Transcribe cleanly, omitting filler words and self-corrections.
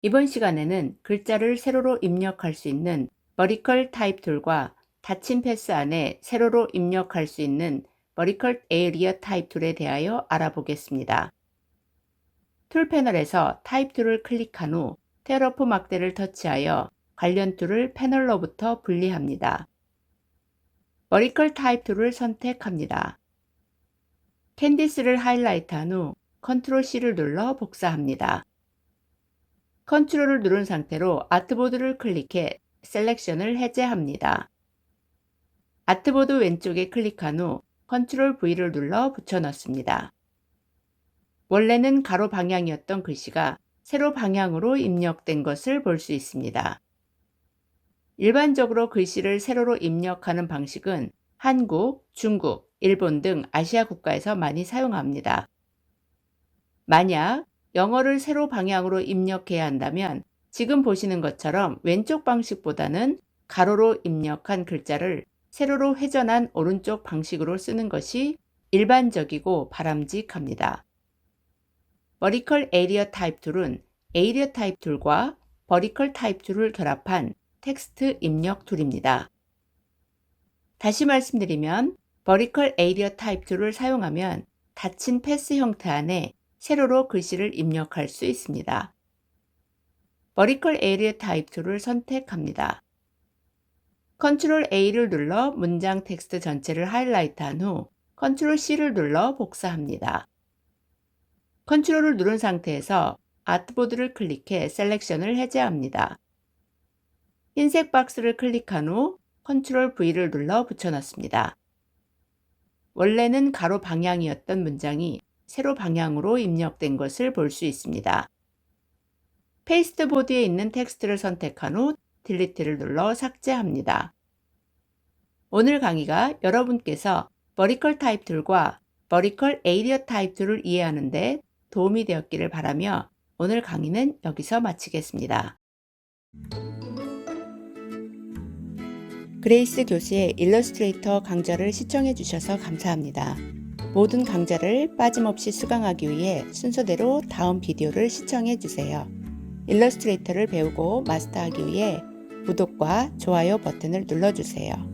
이번 시간에는 글자를 세로로 입력할 수 있는 버티컬 타입 툴과 닫힌 패스 안에 세로로 입력할 수 있는 버티컬 에리어 타입 툴에 대하여 알아보겠습니다. 툴 패널에서 타입 툴을 클릭한 후 테러프 막대를 터치하여 관련 툴을 패널로부터 분리합니다. 버티컬 타입 툴을 선택합니다. 캔디스를 하이라이트한 후 컨트롤 C를 눌러 복사합니다. 컨트롤을 누른 상태로 아트보드를 클릭해 셀렉션을 해제합니다. 아트보드 왼쪽에 클릭한 후 컨트롤 V를 눌러 붙여넣습니다. 원래는 가로 방향이었던 글씨가 세로 방향으로 입력된 것을 볼 수 있습니다. 일반적으로 글씨를 세로로 입력하는 방식은 한국, 중국, 일본 등 아시아 국가에서 많이 사용합니다. 만약 영어를 세로 방향으로 입력해야 한다면 지금 보시는 것처럼 왼쪽 방식보다는 가로로 입력한 글자를 세로로 회전한 오른쪽 방식으로 쓰는 것이 일반적이고 바람직합니다. 버티컬 에리어 타입 툴은 에리어 타입 툴과 버티컬 타입 툴을 결합한 텍스트 입력 툴입니다. 다시 말씀드리면 버티컬 에리어 타입 툴을 사용하면 닫힌 패스 형태 안에 세로로 글씨를 입력할 수 있습니다. 버티컬 에리어 타입 툴을 선택합니다. 컨트롤 A를 눌러 문장 텍스트 전체를 하이라이트한 후 컨트롤 C를 눌러 복사합니다. 컨트롤을 누른 상태에서 아트보드를 클릭해 셀렉션을 해제합니다. 흰색 박스를 클릭한 후 컨트롤 V를 눌러 붙여넣습니다. 원래는 가로 방향이었던 문장이 세로 방향으로 입력된 것을 볼 수 있습니다. 페이스트 보드에 있는 텍스트를 선택한 후 딜리트를 눌러 삭제합니다. 오늘 강의가 여러분께서 버티컬 타입 툴과 버티컬 에리어 타입 툴을 이해하는 데 도움이 되었기를 바라며 오늘 강의는 여기서 마치겠습니다. 그레이스 교수의 일러스트레이터 강좌를 시청해 주셔서 감사합니다. 모든 강좌를 빠짐없이 수강하기 위해 순서대로 다음 비디오를 시청해 주세요. 일러스트레이터를 배우고 마스터하기 위해 구독과 좋아요 버튼을 눌러주세요.